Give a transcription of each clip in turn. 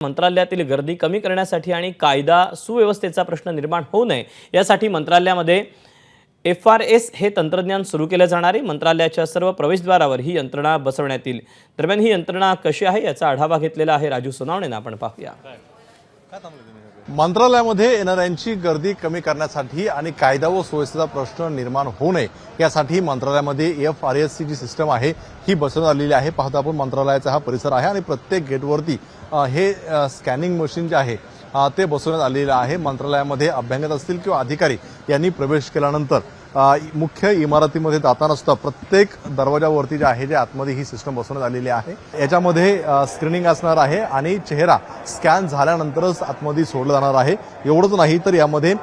मंत्रालयातील गर्दी कमी करण्यासाठी आणि कायदा सुव्यवस्थेचा प्रश्न निर्माण होऊ नये यासाठी मंत्रालयामध्ये FRS हे तंत्रज्ञान सुरू केले जाणार आहे। मंत्रालयाच्या सर्व प्रवेशद्वारावर ही यंत्रणा बसवण्यात येईल। दरम्यान ही यंत्रणा कशी आहे याचा आढावा घेतलेला आहे राजू सोनावणेने। आपण पाहूया। मंत्रालयामध्ये येणाऱ्यांची गर्दी कमी करण्यासाठी आणि कायदा व सुव्यवस्थेचा प्रश्न निर्माण होऊ नये यासाठी मंत्रालयामध्ये FRS ची जी सिस्टम आहे ही बसवण्यात आलेली आहे। पाहता आपण मंत्रालयाचा हा परिसर आहे आणि प्रत्येक गेटवरती हे स्कॅनिंग मशीन जे आहे ते बसवण्यात आलेलं आहे। मंत्रालयामध्ये अभ्यागत असतील किंवा अधिकारी यांनी प्रवेश केल्यानंतर मुख्य इमारतीमध्ये जाताना सुद्धा प्रत्येक दरवाजावरती जे आहे जे आतमध्ये ही सिस्टम बसवण्यात आलेली आहे। याच्यामध्ये स्क्रीनिंग असणार आहे आणि चेहरा स्कॅन झाल्यानंतरच आतमध्ये सोडला जाणार आहे। एवढंच नाही तर यामध्ये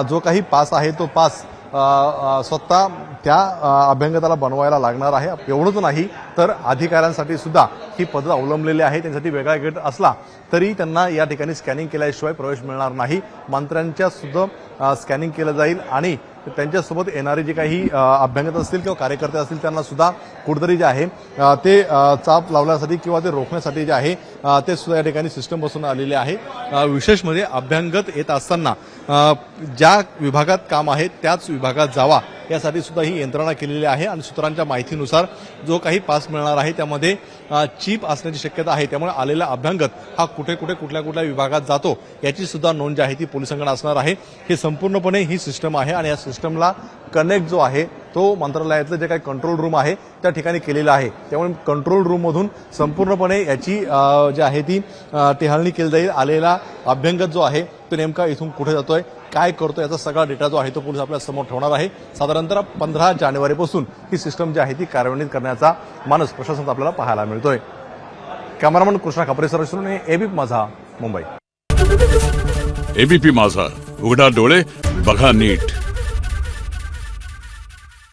जो काही पास आहे तो पास स्वतः त्या अभ्यागताला बनवायला लागणार आहे। एवढंच नाही तर अधिकाऱ्यांसाठी सुद्धा ही पद्धत अवलंबलेली आहे। त्यांच्यासाठी वेगळा गेट असला तरी त्यांना या ठिकाणी स्कॅनिंग केल्याशिवाय प्रवेश मिळणार नाही। मंत्र्यांच्या सुद्धा स्कॅनिंग केलं जाईल आणि त्यांच्यासोबत येणारे जे काही अभ्यागत असतील किंवा कार्यकर्ते असतील त्यांना सुद्धा कुठेतरी जे आहे ते चाप लावण्यासाठी किंवा ते रोखण्यासाठी जे आहे ते सुद्धा या ठिकाणी सिस्टम बसवून आलेले आहे। विशेष म्हणजे अभ्यागत येत असताना ज्या विभागात काम आहे त्याच विभागात जावा यासाठी सुद्धा ही यंत्रणा केलेली आहे आणि सूत्रांच्या माहितीनुसार जो काही पास मिळणार आहे त्यामध्ये चिप असण्याची शक्यता आहे। त्यामुळे आलेला अभ्यागत हा कुठल्या विभागात जातो याची सुद्धा नोंद जी आहे ती पोलिसांकडे असणार आहे। हे संपूर्णपणे ही सिस्टम आहे आणि या सिस्टमला कनेक्ट जो आहे तो मंत्रालयातलं जे काही कंट्रोल रूम आहे त्या ठिकाणी केलेलं आहे। त्यामुळे कंट्रोल रूम मधून संपूर्णपणे याची जी आहे ती टेहाळणी केली जाईल। आलेला अभ्यागत जो आहे तो नेमका इथून कुठे जातोय काय करतो याचा सगळा डेटा जो आहे तो पोलीस आपल्या समोर ठेवणार आहे। साधारणतः 15 जानेवारीपासून ही सिस्टम जी आहे ती कार्यान्वित करण्याचा मानस प्रशासनात आपल्याला पाहायला मिळतोय। कॅमेरामन कृष्णा खापरेसर एबीपी माझा मुंबई। एबीपी माझा, उघडा डोळे बघा नीट।